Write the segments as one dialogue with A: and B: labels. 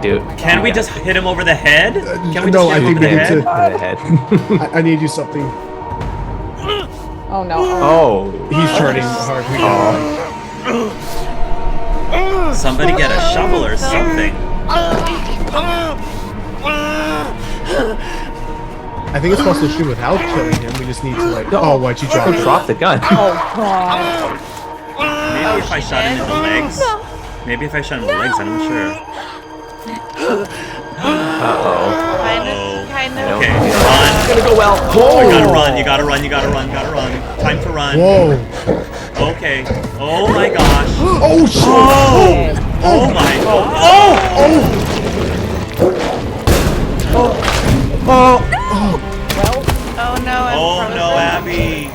A: dude.
B: Can we just hit him over the head? Can we
C: no,
B: just
C: I
B: hit him
C: think
B: over
C: we
B: the
C: need
B: head?
C: to.
A: The head.
C: I need to do something.
D: Oh no.
A: Oh.
C: He's turning hard. We gotta,
B: Somebody get a shovel or something.
C: I think it's possible to shoot without killing him. We just need to like. Oh, why'd you drop it?
A: Drop the gun.
D: Oh god.
B: Maybe if I shot him in the legs. Maybe if I shot him in the legs, I'm not sure.
A: Uh-oh.
E: Kind of.
B: Okay,
A: It's
B: run.
A: gonna go well.
B: You gotta run, you gotta run, you gotta run, you gotta run. Time to run.
C: Whoa!
B: Okay. Oh my gosh.
C: Oh shit!
B: Oh my god.
E: Oh no, I'm
B: Oh
E: frozen.
B: no, Abby.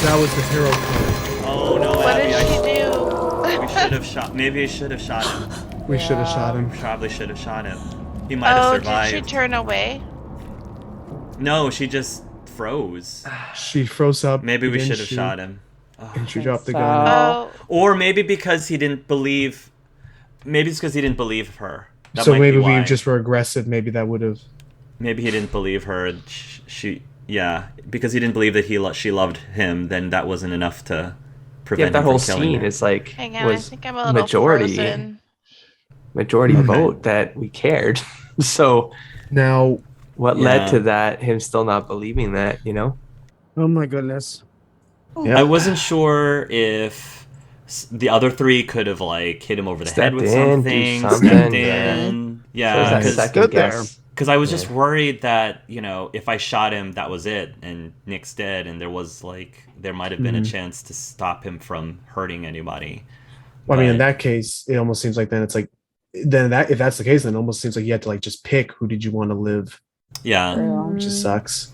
C: That was the hero card.
B: Oh no,
E: What
B: Abby.
E: did she do?
B: We should have shot. Maybe I should have shot him.
C: We should have shot him.
B: Probably should have shot him. He might have
E: Oh,
B: survived.
E: did she turn away?
B: No, she just froze.
C: She froze up.
B: Maybe we
C: didn't
B: should have
C: she?
B: shot him.
C: And she dropped the
D: So-
C: gun.
E: Oh,
B: Or maybe because he didn't believe. Maybe it's because he didn't believe her. That
C: So
B: might
C: maybe
B: be
C: we
B: why.
C: just were aggressive. Maybe that would have.
B: Maybe he didn't believe her. And yeah, because he didn't believe that she loved him. Then that wasn't enough to
A: Yeah,
B: prevent
A: that
B: him
A: whole
B: from killing
A: scene
B: her.
A: is like
E: hang on. I
A: was
E: think I'm a little
A: majority
E: frozen.
A: vote that we cared. So
C: Now,
A: what
B: Yeah.
A: led to that? Him still not believing that, you know?
F: Oh my goodness.
C: Yep.
B: I wasn't sure if the other three could have like hit him over the head
A: Stepped
B: with
A: in, do
B: something,
A: something,
B: stepped
A: yeah.
B: in.
A: So
B: Yeah,
A: that
B: because
A: second
F: Stood there.
A: guess.
B: I was just worried that, you know, if I shot him, that was it, and Nick's dead, and there might have been a chance to stop him from hurting anybody.
C: I mean, in
B: But-
C: that case, it almost seems like then it's like, if that's the case, then it almost seems like you had to like just pick who did you want to live,
B: Yeah,
D: True.
C: which just sucks.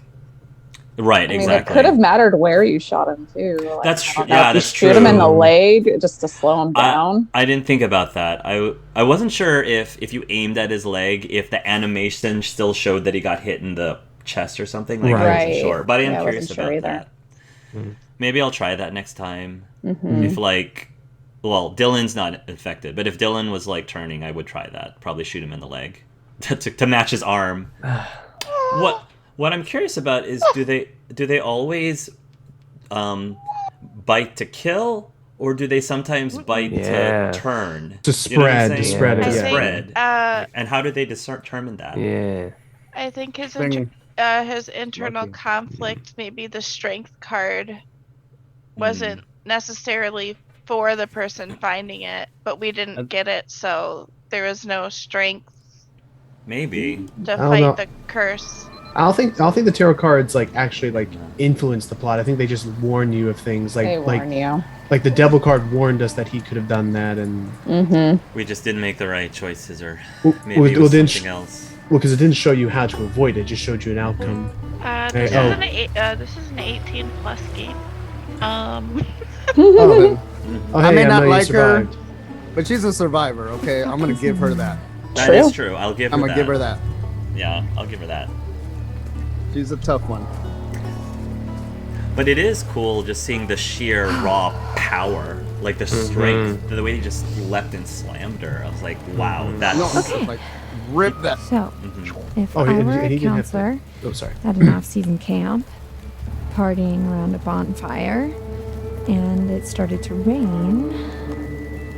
B: right,
D: I mean,
B: exactly.
D: it could have mattered where you shot him too. Like,
B: That's
D: I
B: true.
D: don't know,
B: Yeah,
D: if you
B: that's
D: shoot him in the
B: true.
D: leg just to slow him down.
B: I didn't think about that. I wasn't sure if you aimed at his leg, if the animation still showed that he got hit in the chest or something. Like I wasn't
D: Right.
B: sure, but I am
D: Yeah, I
B: curious
D: wasn't sure
B: about
D: either.
B: that. Maybe I'll try that next time.
D: Mhm.
B: If Dylan's not infected, but if Dylan was like turning, I would try that. Probably shoot him in the leg to match his arm. What I'm curious about is do they always bite to kill, or do they sometimes bite
A: Yeah.
B: to turn?
C: To
B: You know what I'm
C: spread, to
B: saying?
C: spread it,
E: I
B: To
C: yeah.
E: think,
B: spread.
E: uh,
B: And how do they determine that?
A: Yeah.
E: I think his
F: Thing.
E: his internal
F: Lucky.
E: conflict, maybe the strength card, wasn't necessarily for the person finding it, but we didn't get it, so there was no strength
B: Maybe.
E: to
C: don't
E: fight
C: know.
E: the curse.
C: I don't think the tarot cards like actually like influence the plot. I think they just warn you of things
D: They
C: like
D: warn you.
C: like the devil card warned us that he could have done that, and
D: Mm-hmm.
B: We just didn't make the right choices, or
C: Well,
B: maybe
C: well,
B: it was
C: didn't
B: something else.
C: because it didn't show you how to avoid it, it just showed you an outcome.
E: This,
C: Hey,
E: this is an 18 plus game.
C: Oh,
F: Oh,
C: oh,
F: I
C: hey,
F: may not
C: you
F: like her,
C: survived.
F: but she's a survivor. Okay, I'm gonna give her that.
B: That is true. I'll give her
F: I'm
B: that.
F: gonna give her that.
B: Yeah, I'll give her that.
F: She's a tough one.
B: But it is cool just seeing the sheer raw power, like the strength, the way he just leapt and slammed her. I was like, wow, that's
F: No,
G: Okay.
F: like rip that.
G: So, if
C: Oh,
G: I
C: and-
G: were
C: and
G: a
C: he didn't have to-
G: counselor
C: Oh, sorry.
G: at an off-season camp, partying around a bonfire, and it started to rain,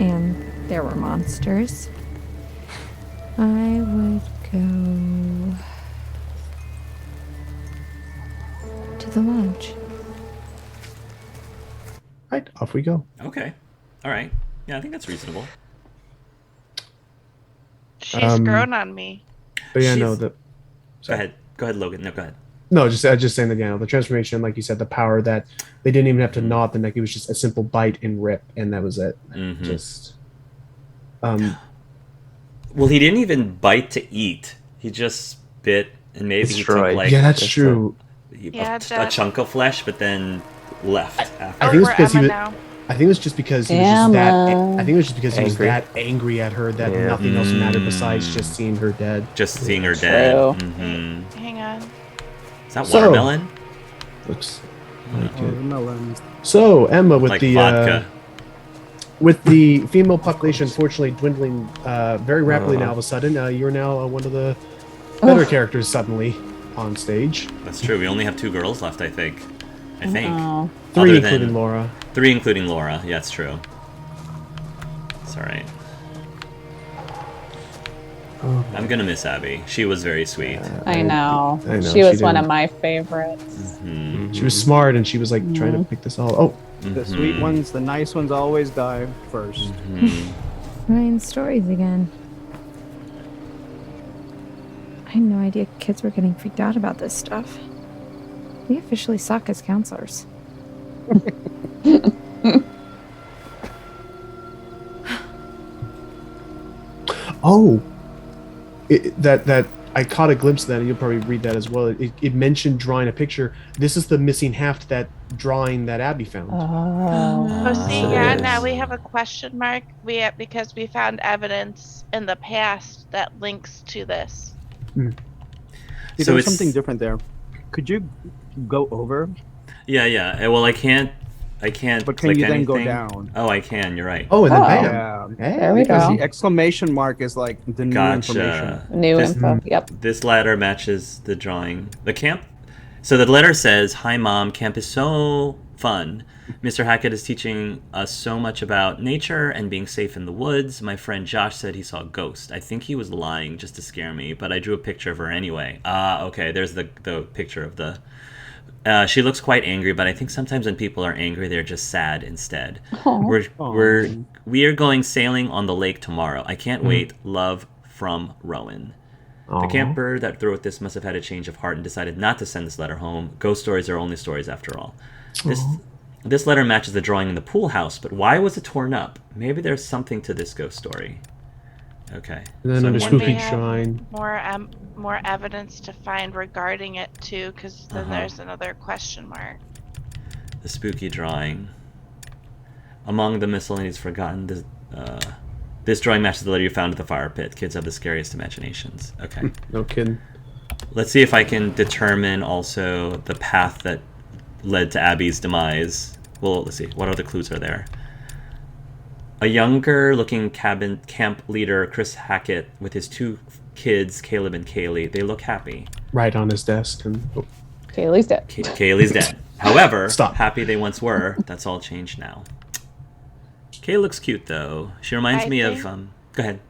G: and there were monsters, I would go to the lodge.
C: Right, off we go.
B: okay. All right. Yeah, I think that's reasonable.
E: She's grown on me.
C: But yeah, no,
B: She's-
C: the
B: Go ahead, Logan. No, go ahead.
C: no, just saying that, yeah, the transformation, like you said, the power that they didn't even have to gnaw at the neck; it was just a simple bite and rip, and that was it.
B: Mhm.
C: Just,
B: Well, he didn't even bite to eat. He just bit, and maybe he
A: Destroyed.
B: took like
C: yeah, that's
A: That's
C: true.
E: Yeah,
B: a
E: Dad.
B: chunk of flesh, but then left after.
C: I think it's
E: we're
C: because he
E: Emma
C: was.
E: now.
C: I think it was just because he was just that.
D: Emma.
C: I think it was just because he was
A: Angry.
C: that angry at her that
A: Yeah.
C: nothing else mattered besides just seeing her dead.
B: Just seeing her dead.
D: True.
B: hmm
E: Hang on.
B: Is that
C: So-
B: watermelon?
C: Looks like
F: Oh,
C: it.
F: the melon.
C: So Emma with
B: Like
C: the
B: vodka.
C: with the female population unfortunately dwindling very rapidly now, all of a sudden, you're now one of the better characters suddenly on stage.
B: That's true. We only have 2 girls left, I think.
D: Oh.
C: 3
B: Other
C: including
B: than-
C: Laura.
B: 3 including Laura. Yeah, it's true. It's alright. I'm gonna miss Abby. She was very sweet.
D: I know.
C: I know,
D: She was one
C: didn't-
D: of my favorites.
C: She was smart and she was like trying to pick this all. Oh,
F: The sweet ones, the nice ones always die first.
G: Ryan's stories again. I had no idea kids were getting freaked out about this stuff. We officially suck as counselors.
C: oh, that I caught a glimpse of that, and you'll probably read that as well. It mentioned drawing a picture. This is the missing half to that drawing that Abby found.
E: Oh, see,
A: it
E: yeah,
A: is.
E: now we have a question mark. Because we found evidence in the past that links to this.
F: See,
B: So
F: there was
B: it's-
F: something different there. Could you go over?
B: Yeah. Well, I can't
F: But can
B: click
F: you then
B: anything.
F: go down?
B: Oh, I can. You're right.
C: Oh, and then
D: Oh.
C: bam.
F: Yeah.
C: Hey,
D: There we
F: Because
D: go.
F: the exclamation mark is like the new information.
B: Gotcha.
D: New
B: This-
D: info. Yep.
B: This letter matches the drawing. The camp. So the letter says, "Hi, Mom. Camp is so fun. Mr. Hackett is teaching us so much about nature and being safe in the woods. My friend Josh said he saw a ghost. I think he was lying just to scare me, but I drew a picture of her anyway." Okay. There's the picture of the. She looks quite angry, but I think sometimes when people are angry, they're just sad instead. We are going sailing on the lake tomorrow. I can't wait. Love from Rowan. The camper that wrote this must have had a change of heart and decided not to send this letter home. Ghost stories are only stories after all. This letter matches the drawing in the pool house, but why was it torn up? Maybe there's something to this ghost story. Okay.
C: And then
B: So
C: under
B: I'm
E: And we
C: Spooky
E: have
C: Shrine.
E: more evidence to find regarding it too, because then
B: Uh-huh.
E: there's another question mark.
B: the spooky drawing. Among the miscellaneous forgotten, this drawing matches the letter you found at the fire pit. Kids have the scariest imaginations. Okay.
C: No kidding.
B: Let's see if I can determine also the path that led to Abby's demise. Well, let's see. What other clues are there? A younger-looking camp leader, Chris Hackett, with his 2 kids, Caleb and Kaylee. They look happy.
C: Right on his desk. And
D: Kaylee's dead.
B: Kaylee's dead. However,
C: Stop.
B: happy they once were. That's all changed now. Kay looks cute though. She reminds
E: I
B: me
E: think-
B: of. Go ahead.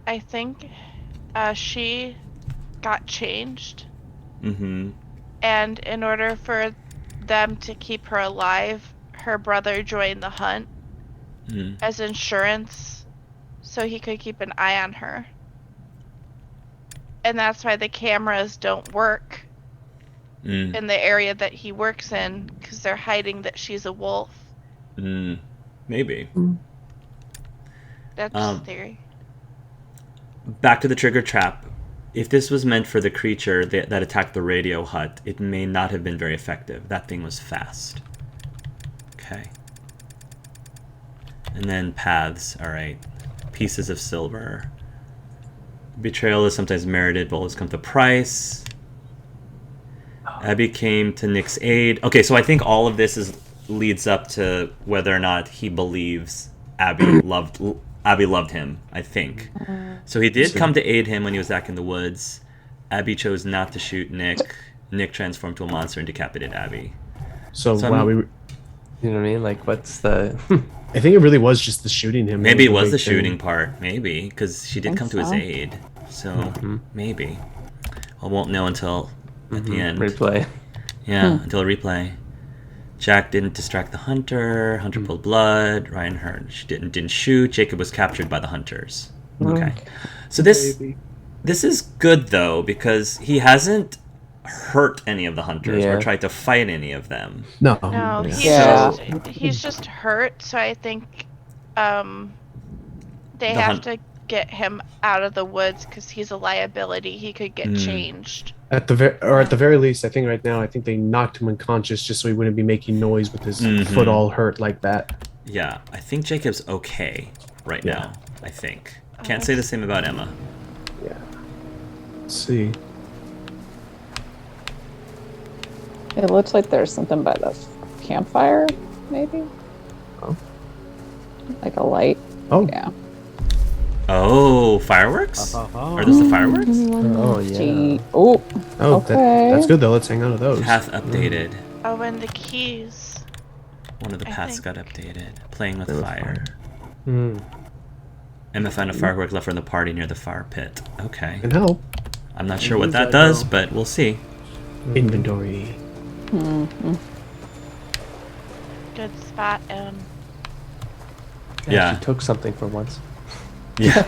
E: I think she got changed,
B: Mm-hmm.
E: and in order for them to keep her alive, her brother joined the hunt
B: Mm.
E: as insurance so he could keep an eye on her. And that's why the cameras don't work
B: Mm.
E: in the area that he works in, because they're hiding that she's a wolf.
B: Mm. Maybe.
E: That's
B: Um,
E: a theory.
B: Back to the trigger trap. If this was meant for the creature that attacked the radio hut, it may not have been very effective. That thing was fast. Okay. And then paths. All right. Pieces of silver. Betrayal is sometimes merited, but always comes with a price. Abby came to Nick's aid. Okay, so I think all of this leads up to whether or not he believes Abby loved him, I think. So he did come to aid him when he was back in the woods. Abby chose not to shoot Nick. Nick transformed to a monster and decapitated Abby.
C: so
B: So
C: wow,
B: I'm-
A: You know what I mean? Like, what's the?
C: I think it really was just the shooting him.
B: Maybe it
C: That
B: was the
C: big thing.
B: shooting part. Maybe, because she did
D: Think
B: come to his
D: so.
B: aid. So maybe. I won't know until at the end.
A: Replay.
B: Yeah, until a replay. Jack didn't distract the hunter. Hunter pulled blood. Ryan heard she didn't shoot. Jacob was captured by the hunters. Okay, so this is good though, because he hasn't hurt any of the hunters or
A: Yeah.
B: tried to fight any of them.
C: No.
E: No,
C: yeah.
E: he's just hurt, so I think they
B: The
E: have
B: hunt-
E: to get him out of the woods because he's a liability. He could get changed.
C: At the very least, I think right now, I think they knocked him unconscious just so he wouldn't be making noise with his foot all hurt like that.
B: Yeah, I think Jacob's okay right
C: Yeah.
B: now. I think. Can't say the same about Emma.
C: Let's see.
D: It looks like there's something by the campfire, maybe. Like a light.
C: Oh,
D: Yeah.
B: Oh, fireworks? Are those the fireworks?
A: Oh, yeah.
D: Oh,
C: oh,
D: okay.
C: that's good though. Let's hang on to those.
B: Path updated.
E: Oh, and the keys.
B: One of the
E: I
B: paths
E: think.
B: got updated. Playing with
A: Play with
B: fire.
A: Hmm.
B: Emma found a firework left from the party near the fire pit. Okay.
C: Can help.
B: I'm not sure what
F: use
B: that
F: that,
B: does,
F: though.
B: but we'll see.
C: Inventory.
E: Good spot.
B: Yeah.
A: She took something for once.
B: Yeah.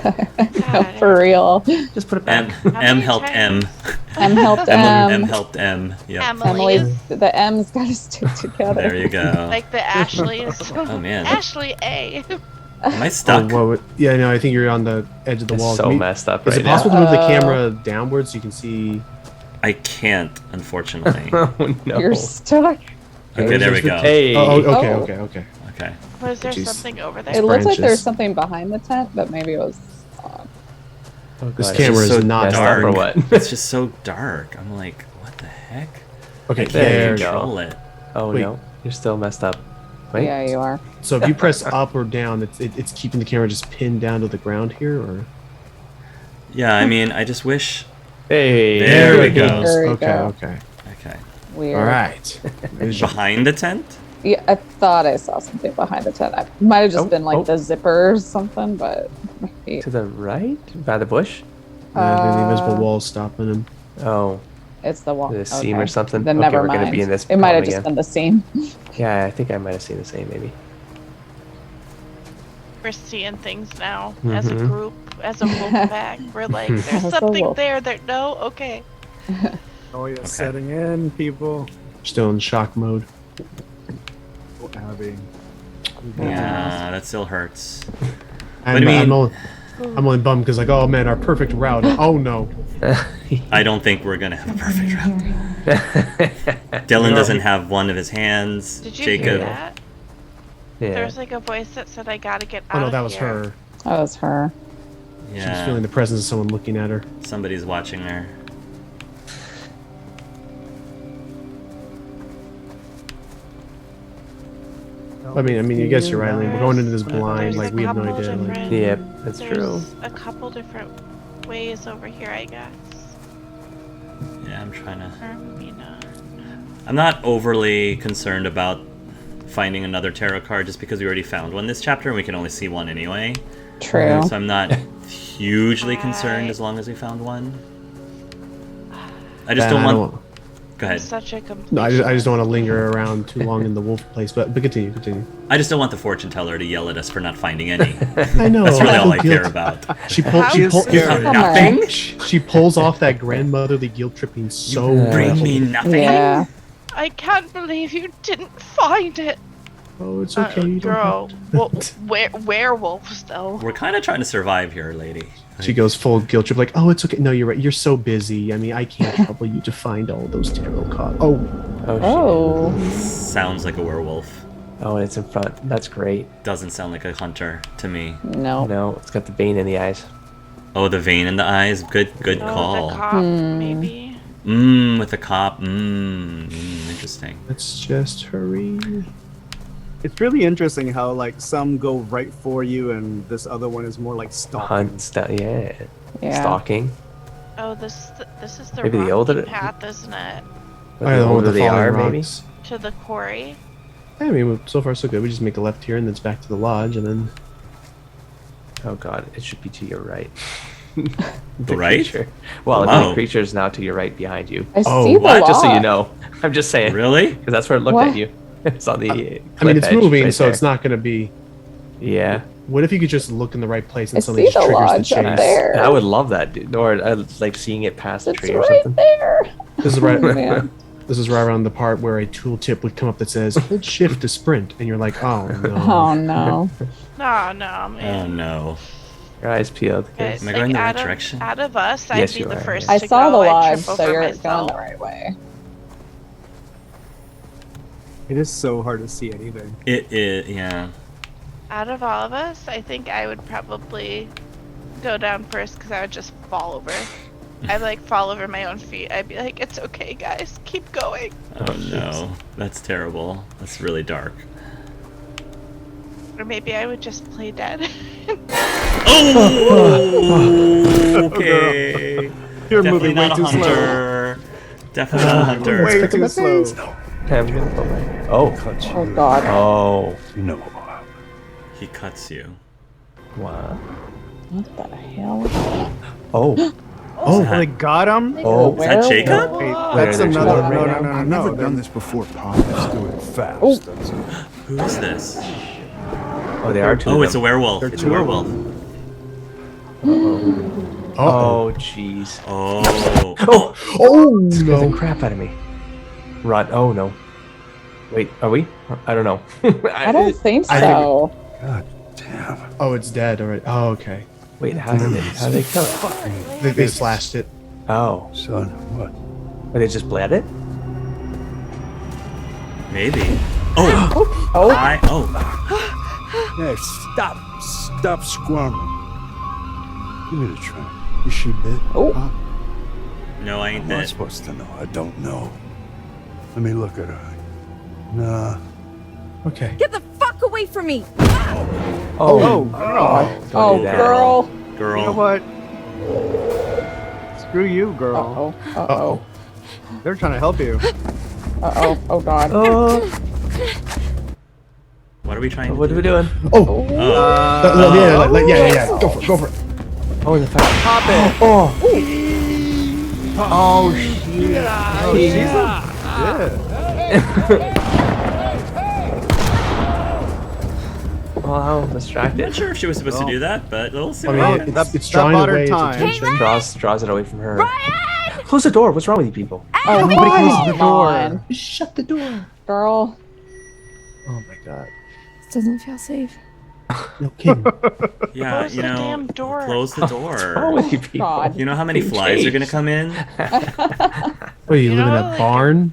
E: God,
D: For real.
A: Just put it
B: M,
A: back.
E: How
B: M
E: many
B: helped M.
E: times?
D: M helped
B: M
D: M.
B: helped M. Yep.
D: Emily's,
E: Emily's.
D: the M's gotta stick together.
B: There you go.
E: Like the Ashleys.
B: Oh, man.
E: Ashley A.
B: Am I
C: Oh,
B: stuck?
C: yeah, no, I think you're on the edge of the
A: It's
C: wall.
A: so messed up
C: Is
A: right
C: it possible
A: now.
C: to move the camera downwards so you can see?
B: I can't, unfortunately.
A: Oh, no.
D: You're stuck.
B: Okay, there we go.
A: Hey.
C: Okay,
D: Oh.
C: okay.
B: Okay.
E: Was there
C: Jeez.
E: something over
D: It
E: there?
D: looks like
C: branches.
D: there's something behind the tent, but maybe it was.
A: Oh,
C: This
A: God,
C: camera
A: it's
C: is
A: so
C: not
A: messed up
B: dark.
A: for what?
B: It's just so dark. I'm like, what the heck?
C: Okay,
B: I can't
A: there you go.
B: control it.
A: Oh,
C: Wait.
A: no. You're still messed up. Wait.
D: Yeah, you are.
C: So if you press up or down, it's keeping the camera just pinned down to the ground here, or
B: Yeah, I mean, I just wish.
A: Hey.
B: There we go.
D: There you
C: Okay,
D: go.
C: okay.
B: Okay.
D: Weird.
C: All right.
B: Behind the tent?
D: Yeah, I thought I saw something behind the tent. It might have just
A: Oh,
D: been like
A: oh.
D: the zipper or something, but maybe.
A: To the right? By the bush?
C: The invisible wall stopping him.
A: Oh.
D: It's the wall.
A: The seam or something?
D: Then
A: Okay,
D: never
A: we're
D: mind.
A: gonna be in this
D: It might have
A: problem
D: just
A: again.
D: been the seam.
A: Yeah, I think I might have seen the same, maybe.
E: We're seeing things now as a
A: Mhm.
E: group, as a wolf pack. We're like, there's
D: As a
E: something
D: wolf.
E: there. There. No. Okay.
F: Oh yeah, setting in, people.
C: Still in shock mode.
F: Oh, Abby.
B: Yeah, that still hurts.
C: I'm,
B: I mean-
C: I'm only bummed because like, oh man, our perfect route. Oh no.
B: I don't think we're gonna have a perfect route. Dylan doesn't have one of his hands.
E: Did you
B: Jacob.
E: hear that?
A: Yeah.
E: There's like a voice that said, "I gotta get out
C: Oh no,
E: of
C: that was
E: here."
C: her.
D: That was her.
C: She was
B: Yeah,
C: feeling the presence of someone looking at her.
B: somebody's watching her.
C: I mean, you guess you're right, Lane. We're going into this blind,
E: There's
C: like
E: a
C: we have no
E: couple
C: idea. Like,
E: different-
A: Yep, that's
E: There's
A: true.
E: a couple different ways over here, I guess.
B: Yeah, I'm trying to.
E: Or maybe not.
B: I'm not overly concerned about finding another tarot card just because we already found one this chapter and we can only see one anyway.
D: True.
B: So I'm not hugely concerned
E: Right.
B: as long as we found one. I just
C: I
B: don't want.
C: don't-
B: Go
E: I'm
B: ahead.
E: such a complete.
C: No, I just don't want to linger around too long in the wolf place. But continue.
B: I just don't want the fortune teller to yell at us for not finding any.
C: I know.
B: That's really all I care
C: Guilt-
B: about.
C: She
E: How
C: pulls. She
E: is
C: pulls.
E: this-
B: Nothing.
C: She pulls off that grandmotherly guilt tripping so
A: You
B: Bring
C: well.
B: me nothing.
D: Yeah.
E: I can't believe you didn't find it.
C: Oh, it's okay. you don't
E: Girl.
C: have
E: Well,
C: to.
E: werewolves, though.
B: We're kind of trying to survive here, lady.
C: She goes full guilt trip, like, oh, it's okay. No, you're right. You're so busy. I mean, I can't trouble you to find all those tarot cards. Oh,
A: Oh, shit.
D: Oh.
B: Sounds like a werewolf.
A: Oh, and it's in front. That's great.
B: Doesn't sound like a hunter to me.
D: No.
A: No, it's got the vein in the eyes.
B: Oh, the vein in the eyes. Good
E: Oh,
B: call.
E: the cop, maybe.
B: With the cop. Interesting.
C: let's just hurry.
F: It's really interesting how like some go right for you and this other one is more like stalking.
A: Hunt stuff. Yeah.
D: Yeah.
A: Stalking.
E: Oh, this is the
A: Maybe the
E: rocky
A: older-
E: path, isn't it?
A: But
C: Oh,
A: the
C: the one with
A: older
C: the
A: they
C: falling
A: are, maybe.
C: rocks.
E: To the quarry.
C: I mean, so far so good. We just make a left here, and then it's back to the lodge, and then
A: Oh god, it should be to your right.
B: Right?
A: Creature. Well,
B: Wow.
A: the creature is now to your right behind you.
D: I
C: Oh,
D: see the
B: what?
D: lodge.
A: Just so you know. I'm just saying.
B: Really?
A: Because that's where it looked
D: What?
A: at you. It's on the
C: I mean,
A: cliff
C: it's
A: edge
C: moving,
A: right
C: so
A: there.
C: it's not going to be.
A: Yeah.
C: What if you could just look in the right place and
D: I
C: suddenly
D: see
C: just
D: the
C: triggers the
D: lodge up
C: chase?
D: there.
A: I would love that, dude. Or like seeing it past a
D: It's
A: tree or
D: right
A: something.
D: there.
C: This is right.
D: Oh, man.
C: This is right around the part where a tooltip would come up that says "Hold Shift to sprint," and you're like, "Oh no!"
D: Oh no.
E: No, no,
B: Oh
E: man.
B: no.
A: Your eyes peeled.
E: Guys,
B: Am I going the right
E: out of,
B: direction?
E: Out of us,
A: Yes,
E: I'd be
A: you
E: the
A: are,
E: first
A: yeah.
D: I
E: to
D: saw
E: go.
D: the
E: I'd
D: lodge,
E: trip
D: so
E: over
D: you're
E: myself.
D: going the right way.
F: It is so hard to see anything.
B: It is, yeah.
E: Out of all of us, I think I would probably go down first because I would just fall over. I'd like fall over my own feet. I'd be like, "It's okay, guys, keep going."
B: Oh no. That's terrible. That's really dark.
E: Or maybe I would just play dead.
B: Oh, okay.
F: You're
B: Definitely
F: moving way
B: not a
F: too slow.
B: hunter. Definitely not a hunter.
F: Way
C: Pick
F: too
C: up
F: slow.
C: the
A: Okay, I'm gonna go back. Oh.
D: Oh God.
A: Oh.
H: No.
B: He cuts you.
A: What?
D: What the hell?
A: Oh.
F: Oh, they got him?
A: Oh.
B: Is that Jacob?
F: Wait,
A: Wait,
F: that's
A: there's
F: another.
A: one
F: No,
A: right
F: no,
A: now.
F: no,
H: I've
F: no,
H: never
F: no.
H: done this before, Pop. Let's do it fast.
D: Oh.
H: That's it.
B: Who is this?
A: Oh, they are two.
B: Oh,
A: of
B: it's a
A: them.
B: werewolf.
F: They're
B: It's a
F: two.
B: werewolf.
A: Oh, jeez.
B: Oh.
C: Oh
A: Scared the
C: no!
A: crap out of me. Run. Oh no. Wait, are we? I don't know.
D: I don't think
C: I-
D: so.
H: God damn.
C: Oh, it's dead already. Oh, okay.
A: Wait, how did they kill it?
C: They slashed it.
A: Oh.
H: Son, what?
A: Or they just bled it?
B: Maybe. Oh.
D: Oh.
H: Hey, stop squirming. Give me the tray. Is she bit?
D: Oh.
H: Pop?
B: No, I ain't
H: I'm not
B: that.
H: supposed to know. I don't know. Let me look at her. Nah.
C: Okay.
G: Get the fuck away from me!
A: Oh.
F: Oh,
A: Don't
D: Oh,
A: do that.
D: girl.
B: Girl.
F: you know what? Screw you, girl.
D: Uh-oh. Uh-oh.
F: They're trying to help you.
D: Uh-oh. Oh, God.
A: Oh.
B: What are we trying to
A: What
B: do?
A: are we doing?
C: Oh.
B: Oh.
C: Yeah. Go for it.
A: Oh, in the fire.
F: Pop it.
A: Oh. Oh, shit.
F: Oh, she's yeah.
A: Well, I'm
B: I'm
A: distracted.
B: not sure if she was supposed to do that, but we'll see
C: I
B: what
C: mean,
B: happens.
C: it's
F: that
C: drawing
F: bought her
C: away its
F: time.
C: attention.
A: Draws it away from her. Close the door. What's wrong with you people?
D: Oh,
C: Nobody closes the
D: come
C: door.
D: on.
C: Shut the door.
D: Girl.
C: Oh my god.
G: This doesn't feel safe.
C: No kidding.
B: Yeah,
E: Close the damn door.
B: Close the
A: What's wrong
B: door.
A: with you people?
D: God.
B: You know how many flies are gonna come in?
C: Wait, you live in a
E: like,
C: barn?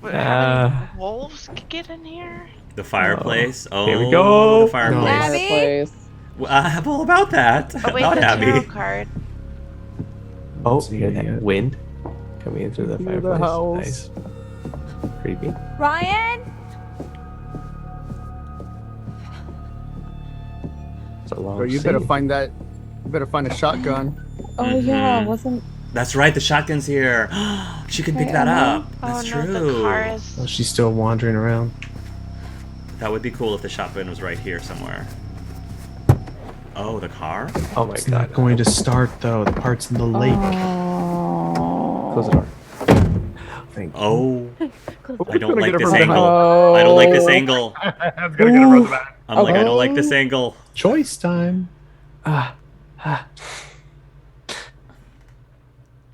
E: wolves could get in here?
B: The fireplace. Oh,
A: Here we go.
B: The fireplace.
C: No.
G: Abby?
D: Fireplace.
B: Well, I have all about that.
E: Oh, wait,
B: about
E: the tarot
B: Abby.
E: card.
A: Oh,
C: See
A: you hear that
C: it.
A: wind coming in through the
F: Hear the
A: fireplace.
F: howls.
A: Nice. Creepy.
G: Ryan?
A: It's a long
F: Girl, you better
A: scene.
F: find that. You better find a shotgun.
D: Oh, yeah.
B: Mhm.
D: Wasn't...
B: That's right. The shotgun's here. She could pick that up. That's
E: oh, no,
B: true.
E: the car is...
C: Oh, she's still wandering around.
B: That would be cool if the shotgun was right here somewhere. Oh, the car?
A: Oh my
C: It's
A: god.
C: not going to start though. The part's in the lake.
D: Oh.
A: Close the door. Thank you.
B: Oh, I don't
F: Gonna
B: like
F: get her
B: this
F: from behind.
B: angle.
D: Oh.
B: I don't like this angle.
F: I'm gonna get her from the back.
B: I'm like, I don't like this angle.
C: Choice time.
A: Ah.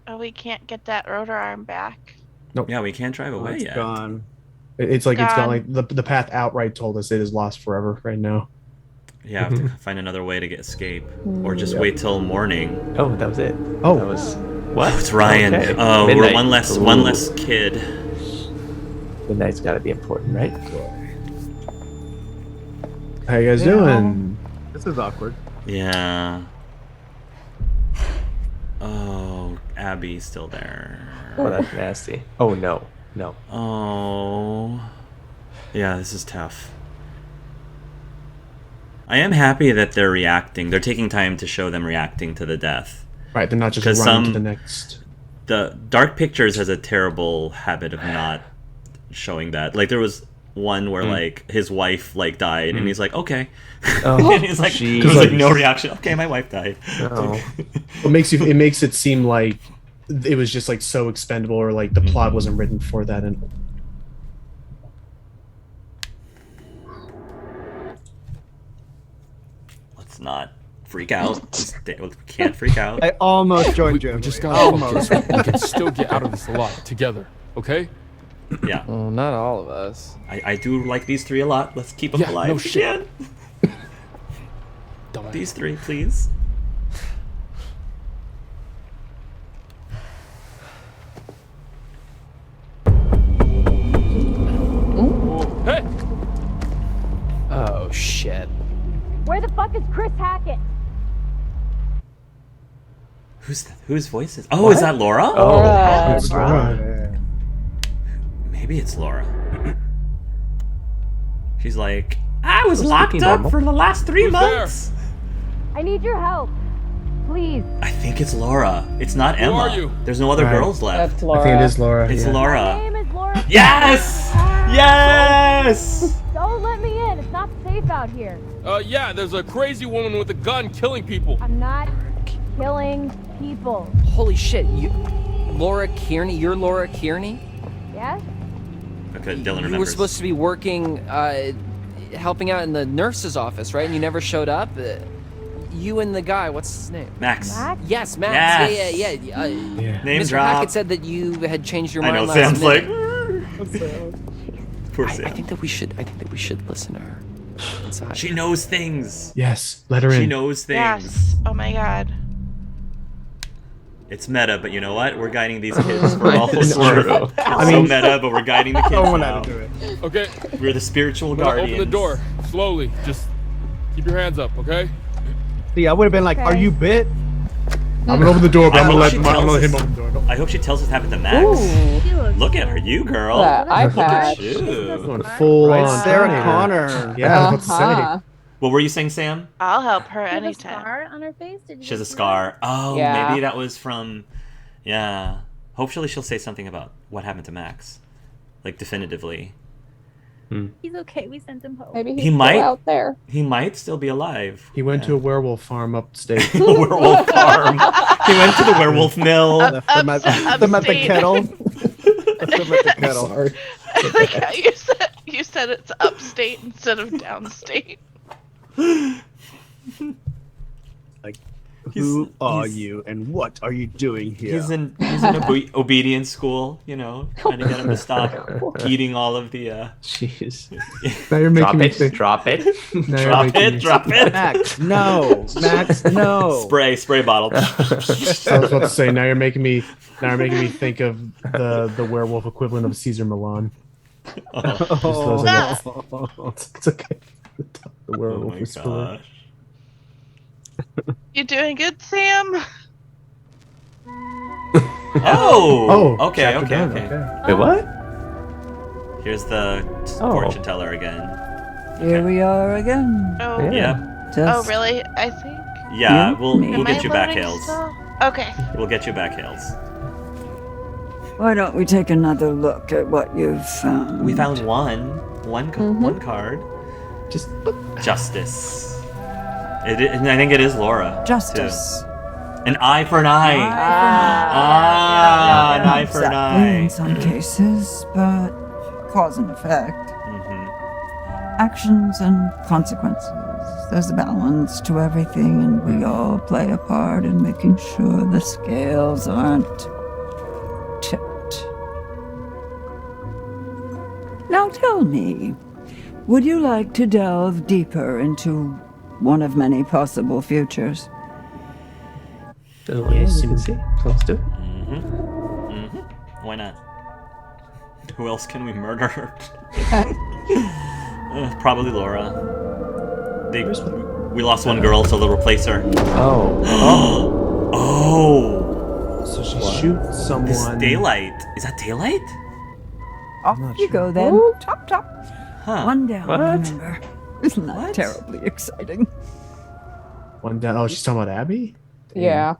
E: Oh, we can't get that rotor arm back.
B: Yeah, we can't drive away
F: It's
B: yet.
F: gone.
C: It's like it's gone.
E: God.
C: Like the path outright told us it is lost forever right now.
B: Yeah, I have to find another way to get escape, or just wait till morning.
A: Oh, that was it.
C: Oh.
A: That was what?
B: Oh, it's Ryan.
A: Okay.
B: Oh, we're
A: Midnight.
B: one less
A: Ooh.
B: kid.
A: Midnight's got to be important, right?
C: How you guys doing?
F: This is awkward.
B: Yeah. Oh, Abby's still there.
A: Oh, that's nasty. Oh no, no.
B: Oh. Yeah, this is tough. I am happy that they're reacting. They're taking time to show them reacting to the death.
C: Right, they're not just
B: 'Cause
C: running to
B: some-
C: the next.
B: The Dark Pictures has a terrible habit of not showing that. Like there was one where like his wife like died and he's like, okay.
A: Oh,
B: and he's like,
A: jeez.
B: there's like no reaction. Okay, my wife died.
A: No.
C: It makes it seem like it was just like so expendable, or like the plot wasn't written for that. And
B: Let's not freak out. We can't freak out.
F: I almost joined you.
I: We just gotta
F: almost.
I: focus. We can still get out of this alive together, okay?
B: Yeah.
J: Well, not all of us.
B: I do like these three a lot. Let's keep them
I: Yeah,
B: alive
I: no
B: if we
I: shit.
B: can.
I: Dumbass.
B: These three, please.
I: Hey! Oh shit.
K: Where the fuck is Chris Hackett?
B: Whose voice is? Oh, is that Laura?
A: Oh,
C: It's Laura.
B: Maybe it's Laura. She's like, ah! I was locked
A: speaking
B: up
A: normal.
B: for the last 3
I: Who's
B: months.
K: I need your help. Please.
B: I think it's Laura. It's not
I: Who
B: Emma.
I: are you?
B: There's no other
C: Right.
B: girls left.
D: That's
C: I
D: Laura.
C: think it is Laura.
B: It's
C: yeah.
K: My
B: Laura.
K: name is Laura.
B: Yes! Yes!
K: Don't let me in. It's not safe out here.
I: Yeah, there's a crazy woman with a gun killing people.
K: I'm not killing people.
J: Holy shit, Laura Kearney? You're Laura Kearney?
K: Yes?
B: Okay, Dylan
J: You
B: remembers.
J: were supposed to be working, helping out in the nurse's office, right? And you never showed up? You and the guy, what's his name?
B: Max.
K: Max?
J: Yes, Max.
B: Yes.
J: Yeah.
C: Yeah.
B: Name
J: Mr.
B: drop.
J: Hackett said that you had changed your
B: I
J: mind
B: know.
J: last
B: Sam's like.
J: minute.
B: Poor
J: I
B: Sam.
J: think that we should listen to her inside.
B: She knows things.
C: Yes, let her in.
B: She knows things.
E: Yes. Oh my god.
B: It's meta, but you know what? We're guiding these kids for all this
A: It's
B: work.
A: true.
B: It's so meta, but we're guiding the kids
F: Someone
B: now.
F: had to do it.
I: Okay,
B: We're the spiritual
I: I'm gonna
B: guardians.
I: open the door slowly. Just keep your hands up, okay?
F: See, I would have been like,
K: Okay.
F: "Are you bit?"
C: I'm gonna open the door, but
B: I
C: I'm gonna
B: hope
C: let
B: she
C: I'm gonna
B: tells
C: let him
B: us-
C: open the door.
B: I hope she tells us what happened to Max.
D: Ooh.
B: Look at her, you girl.
D: That eye
B: Look at
D: patch.
B: you.
C: Going full
F: Right,
C: on
F: Sarah
C: Terminator.
F: Connor.
C: Yeah, I was about to
D: Uh-huh.
C: say.
B: What were you saying, Sam?
E: I'll help her
K: She has a
E: anytime.
K: scar on her face. Did you
B: She has a
K: see that?
B: scar. Oh,
D: Yeah.
B: maybe that was from. Yeah. Hopefully she'll say something about what happened to Max. Like, definitively.
K: He's okay. We sent him home.
D: Maybe he's
B: He
D: still
B: might.
D: out there.
B: He might still be alive.
C: He went to a werewolf farm upstate.
B: a werewolf farm. He went to the werewolf mill.
F: Left them at the
E: Upstate.
F: kettle. Left them at the kettle.
C: Sorry.
E: I like how you said it's upstate instead of downstate.
F: Who are
B: he's-
F: you and what are you doing here?
B: He's in obedience school, you know, trying to get him to stop eating all of the
A: Jeez.
C: Now you're
A: Drop
C: making me
A: it.
C: think.
A: Drop it.
C: Now you're
B: drop
C: making
B: it,
C: me-
B: drop it.
F: Max, no. Max, no.
B: Spray bottle.
C: I was about to say. Now you're making me think of the werewolf equivalent of Caesar Milan.
F: Oh.
C: It's okay. The
B: Oh
C: werewolf
B: my
C: is spilling.
B: gosh.
E: You doing good, Sam?
B: Oh.
C: Oh.
B: Okay.
C: chapter done,
A: Wait, what?
B: Here's the
A: Oh.
B: fortune teller again.
L: Here we are again.
E: Oh.
A: Yeah.
B: Yep.
L: Just
E: Oh, really? I think.
B: Yeah.
L: You?
B: We'll
L: Me?
B: we'll
E: Am
B: get
E: I
B: you back,
E: loading
B: Hales.
E: still? Okay.
B: We'll get you back, Hales.
L: Why don't we take another look at what you've found?
B: We found one card.
C: Just
B: Justice. And I think it is Laura.
L: Justice.
B: Too. An eye for an eye. An eye for an
L: Exactly in
B: eye.
L: some cases, but cause and effect.
B: Mm-hmm.
L: Actions and consequences. There's a balance to everything, and we all play a part in making sure the scales aren't tipped. Now tell me, would you like to delve deeper into one of many possible futures?
A: Doesn't want you to see. So let's do it.
B: Why not? Who else can we murder? Probably Laura. We lost one girl, so they'll replace her.
A: Oh.
B: Oh!
C: so she shoots someone.
B: This daylight. Is that daylight?
L: Off
C: not
L: you go then. Top.
B: Huh.
L: One down,
A: What?
L: remember. Isn't that
B: What?
L: terribly exciting?
C: One down. Oh, she's talking about Abby.
D: Yeah.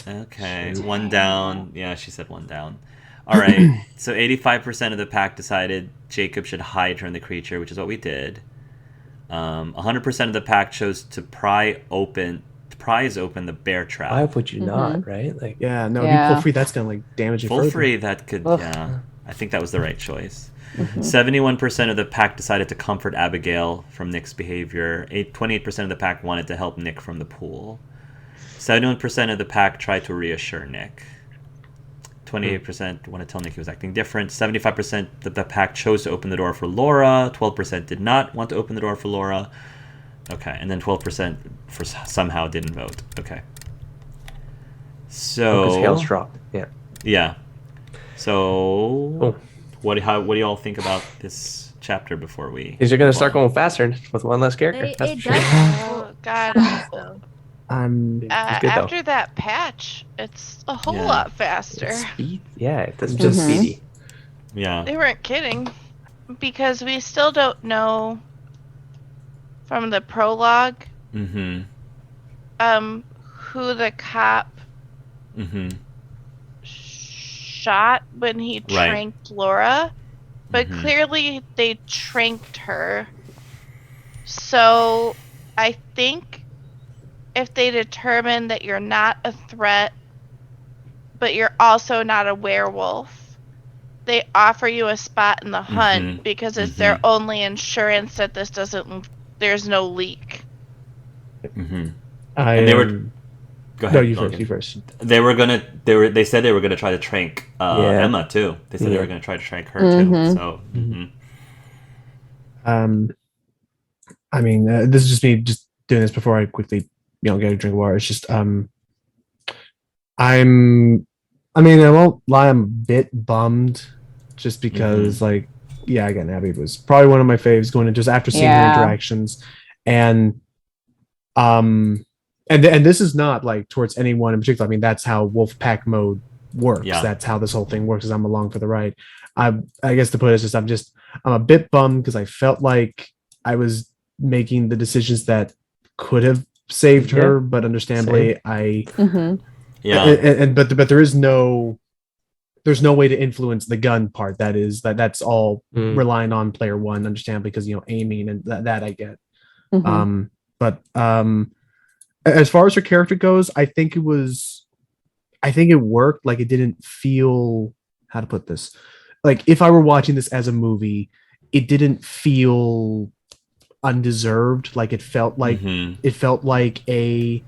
B: Okay, one down. Yeah, she said one down. All right, so 85% of the pack decided Jacob should hide from the creature, which is what we did. 100% of the pack chose to prise open the bear trap.
A: Why would you not, right? Like,
C: Yeah. No, if
D: Yeah.
C: you pull free, that's gonna like damage it
B: Full
C: further.
B: free, that could,
D: Ugh.
B: yeah. I think that was the right choice. 71% of the pack decided to comfort Abigail from Nick's behavior. 28% of the pack wanted to help Nick from the pool. 71% of the pack tried to reassure Nick. 28% wanted to tell Nick he was acting different. 75% of the pack chose to open the door for Laura. 12% did not want to open the door for Laura. Okay, and then 12% somehow didn't vote. Okay. So
A: because Hales dropped. Yeah.
B: yeah. So
A: Oh.
B: what do you all think about this chapter before we?
A: Because you're gonna start going faster with one less character.
K: It,
A: That's
K: it
A: for
K: does.
A: sure.
E: Oh God.
C: I'm
A: good, though.
E: After that patch, it's a whole
B: Yeah.
E: lot faster.
A: It's speed. Yeah, that's just speedy.
B: Yeah.
E: They weren't kidding, because we still don't know from the prologue.
B: Mm-hmm.
E: Who the cop
B: Mm-hmm.
E: shot when he
B: Right.
E: tranked Laura, but
B: Mm-hmm.
E: clearly they tranked her. So I think if they determine that you're not a threat, but you're also not a werewolf, they offer you a spot in the hunt
B: Mm-hmm.
E: because it's their
B: Mm-hmm.
E: only insurance that this doesn't, there's no leak.
B: Mm-hmm.
C: I
B: And they were.
C: am.
B: Go
C: No,
B: ahead.
C: you first.
B: Logan.
C: You first.
B: They said they were gonna try to trank
A: Yeah.
B: Emma too. They said they
A: Yeah.
B: were gonna try to trank her too. So. Mm-hmm.
C: Um, I mean, this is just me just doing this before I quickly, get a drink of water. It's just, I mean, I won't lie, I'm a bit bummed just because, like, yeah, again, Abby was probably one of my faves going in just after seeing her interactions. And, and this is not like towards anyone in particular. I mean, that's how wolf pack mode works.
B: Yeah.
C: That's how this whole thing works, is I'm along for the ride. I guess to put it, it's just, I'm a bit bummed because I felt like I was making the decisions that could have saved her, but understandably,
B: Yeah.
C: but there's no way to influence the gun part. That's all relying on player one, understandably, because aiming and that I get. But as far as her character goes, I think it worked. Like, it didn't feel, how to put this, like, if I were watching this as a movie, it didn't feel undeserved. Like, it felt like a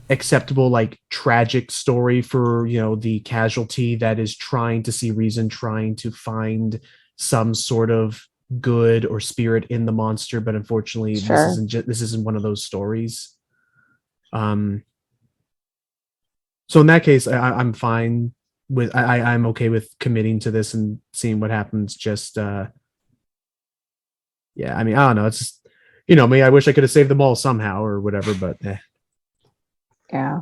C: acceptable, like, tragic story for the casualty that is trying to see reason, trying to find some sort of good or spirit in the monster, but unfortunately this isn't one of those stories. So in that case, I'm fine with, I'm okay with committing to this and seeing what happens. Just yeah, I mean, I don't know, it's just, me, I wish I could have saved them all somehow or whatever, but
D: Yeah.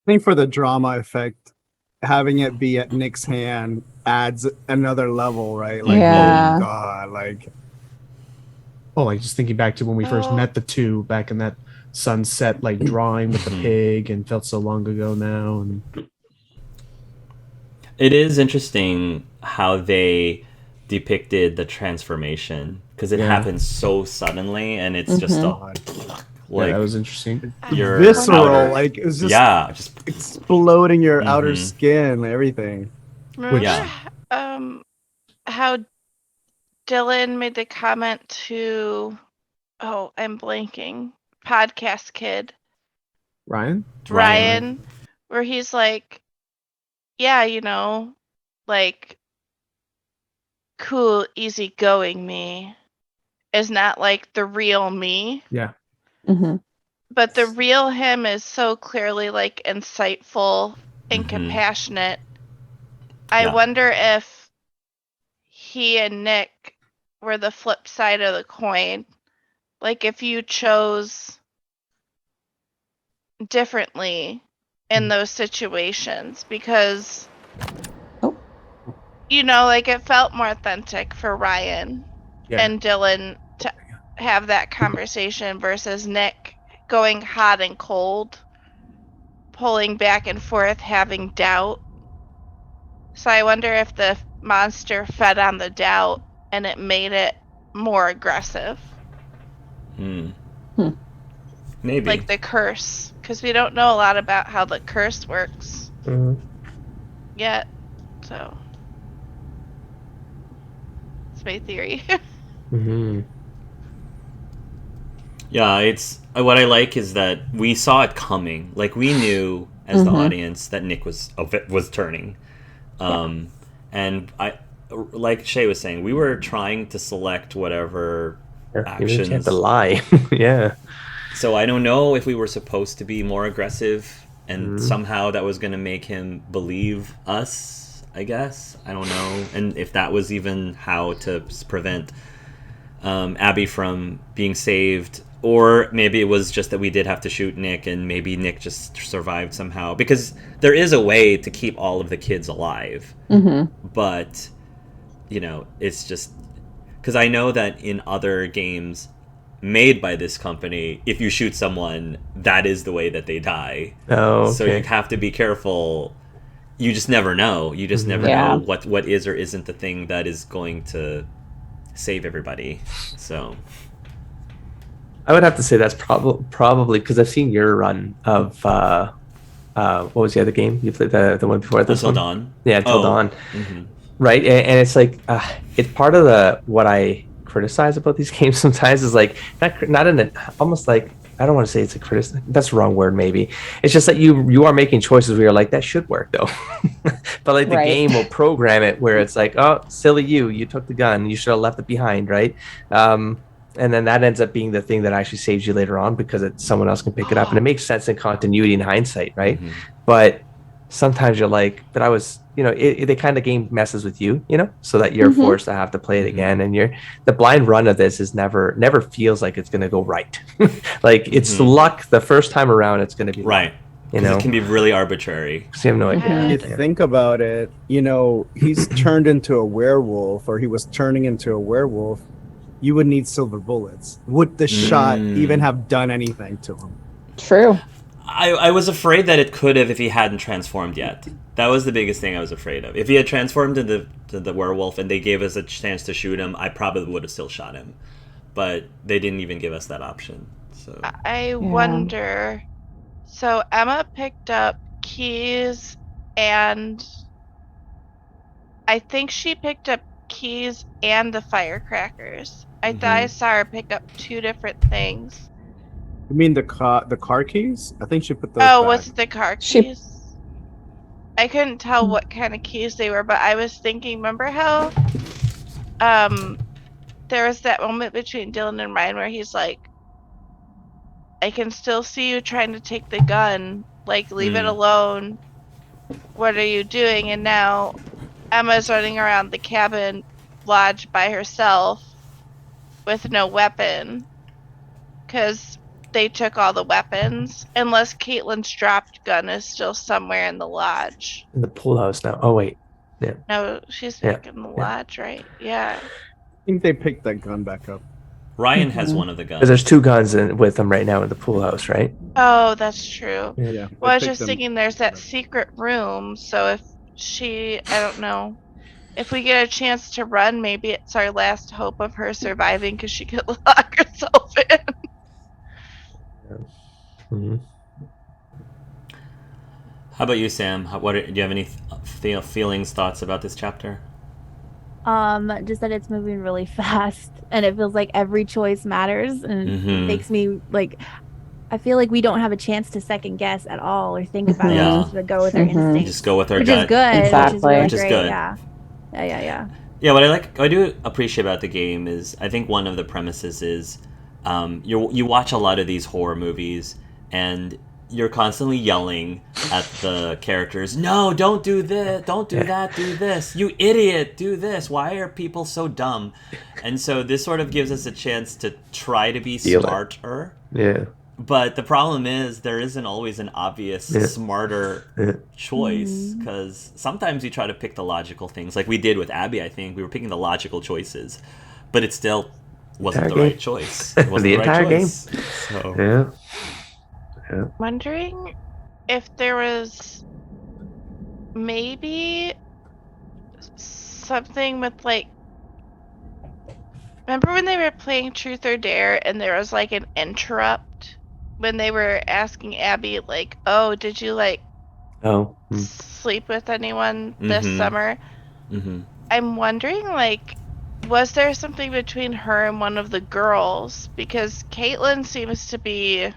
F: I think for the drama effect, having it be at Nick's hand adds another level, right? Like,
D: Yeah.
F: oh god, like,
C: like, just thinking back to when we first met the two back in that sunset, like, drawing with the pig, and felt so long ago now. And
B: it is interesting how they depicted the transformation, because it happens so suddenly, and it's just like,
C: that was interesting.
B: Your
F: visceral,
B: outer,
F: like, it was just
B: just
F: exploding your outer skin, everything.
E: Remember how Dylan made the comment to, I'm blanking, podcast kid
C: Ryan,
E: where he's like, yeah, like, cool, easygoing me is not like the real me.
C: Yeah.
E: But the real him is so clearly, like, insightful and compassionate. I wonder if he and Nick were the flip side of the coin. Like, if you chose differently in those situations, because like, it felt more authentic for Ryan and Dylan to have that conversation versus Nick going hot and cold, pulling back and forth, having doubt. So I wonder if the monster fed on the doubt and it made it more aggressive.
B: Maybe.
E: Like the curse, because we don't know a lot about how the curse works yet. So it's my theory.
B: Yeah, it's what I like is that we saw it coming. Like, we knew as the audience that Nick was turning, and I, like Shay was saying, we were trying to select whatever actions.
A: You have to lie. Yeah.
B: So I don't know if we were supposed to be more aggressive, and somehow that was going to make him believe us, I guess. I don't know. And if that was even how to prevent Abby from being saved, or maybe it was just that we did have to shoot Nick, and maybe Nick just survived somehow, because there is a way to keep all of the kids alive. But it's just, Because I know that in other games made by this company, if you shoot someone, that is the way that they die.
A: Oh,
B: So
A: okay.
B: you have to be careful. You just never know. You just never
D: Yeah.
B: know what is or isn't the thing that is going to save everybody. So
A: I would have to say that's probably because I've seen your run of what was the other game you played, the one before this
B: Until
A: one?
B: Dawn.
A: Yeah, Till
B: Oh.
A: Dawn.
B: Mm-hmm.
A: Right, and it's like it's part of the what I criticize about these games sometimes is like not in a almost like I don't want to say it's a criticism. That's the wrong word. Maybe it's just that you are making choices where you're like that should work though, but like the
D: Right.
A: game will program it where it's like, oh, silly you took the gun, you should have left it behind, right? And then that ends up being the thing that actually saves you later on because someone else can pick it up, and it makes sense in continuity in hindsight, right?
B: Mm-hmm.
A: But sometimes you're like, but I was, the kind of game messes with you, so that you're forced to have to play it again. And the blind run of this is never feels like it's going to go right. Like it's luck the first time around, it's going to be
B: right.
A: luck,
B: Because it can be really arbitrary.
A: So you have no idea.
F: You think about it, he's turned into a werewolf, or he was turning into a werewolf. You would need silver bullets. Would the shot even have done anything to him?
D: True.
B: I was afraid that it could have if he hadn't transformed yet. That was the biggest thing I was afraid of. If he had transformed into the werewolf and they gave us a chance to shoot him, I probably would have still shot him. But they didn't even give us that option. So
E: I wonder. So Emma picked up keys, and I think she picked up keys and the firecrackers. I thought I saw her pick up two different things.
F: You mean the car keys? I think she put those
E: Oh,
F: back.
E: was it the car keys? I couldn't tell what kind of keys they were, but I was thinking, remember how there was that moment between Dylan and Ryan where he's like, I can still see you trying to take the gun, like leave it alone. What are you doing? And now Emma's running around the cabin lodge by herself with no weapon because they took all the weapons, unless Caitlin's dropped gun is still somewhere in the lodge.
A: In the pool house now. Oh wait, yeah.
E: No, she's back in the lodge, right? Yeah.
F: I think they picked that gun back up.
B: Ryan has one of the guns.
A: Because there's two guns with them right now in the pool house, right?
E: Oh, that's true.
F: Yeah.
E: Well, I was just thinking there's that secret room, so if I don't know. If we get a chance to run, maybe it's our last hope of her surviving because she could lock herself in.
A: Mm-hmm.
B: How about you, Sam? Do you have any feelings, thoughts about this chapter?
K: Just that it's moving really fast, and it feels like every choice matters, and it makes me like. I feel like we don't have a chance to second guess at all or think about it. Just to go with our instincts.
B: Just go with our
K: which
B: gut.
K: Is good.
D: Exactly.
K: Which is really
B: Which is
K: great.
B: good.
K: Yeah.
B: Yeah, what I do appreciate about the game is I think one of the premises is you watch a lot of these horror movies and you're constantly yelling at the characters, no, don't do this, don't do that, do this, you idiot, do this, why are people so dumb? And so this sort of gives us a chance to try to be smarter.
A: Yeah.
B: But the problem is there isn't always an obvious smarter choice, because sometimes you try to pick the logical things, like we did with Abby. I think we were picking the logical choices, but it still wasn't the right choice. It wasn't
A: the entire
B: right
A: game.
B: So.
A: Yeah.
E: Wondering if there was maybe something with like. Remember when they were playing Truth or Dare and there was like an interrupt when they were asking Abby like, "Oh, did you like sleep with anyone this summer?" I'm wondering like, was there something between her and one of the girls? Because Caitlin seems to be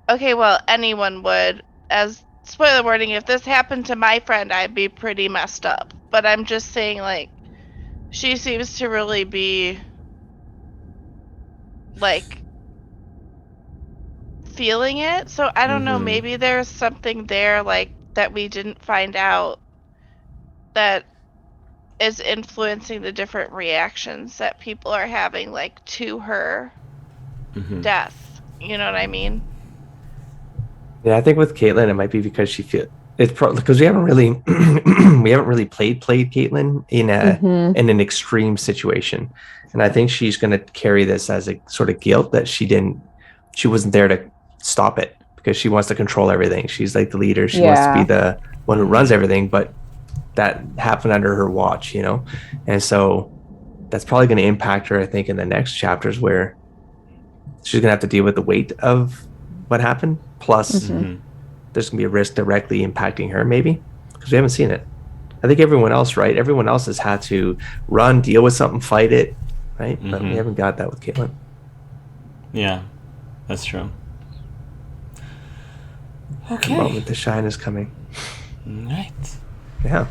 E: okay. Well, anyone would. As spoiler warning, if this happened to my friend, I'd be pretty messed up. But I'm just saying like. She seems to really be like feeling it. So I don't know, maybe there's something there like that we didn't find out that is influencing the different reactions that people are having like to her death. You know what I mean?
A: Yeah, I think with Caitlin, it might be because it's because we haven't really played Caitlyn in in an extreme situation, and I think she's going to carry this as a sort of guilt that she wasn't there to stop it because she wants to control everything. She's like the leader. She wants to be the one who runs everything, but that happened under her watch, and so that's probably going to impact her, I think, in the next chapters where she's going to have to deal with the weight of what happened, plus there's going to be a risk directly impacting her, maybe, because we haven't seen it. I think everyone else has had to run, deal with something, fight it, right? But we haven't got that with Caitlyn.
B: Yeah, that's true. Okay.
A: The moment the shine is coming.
B: Right.
A: Yeah.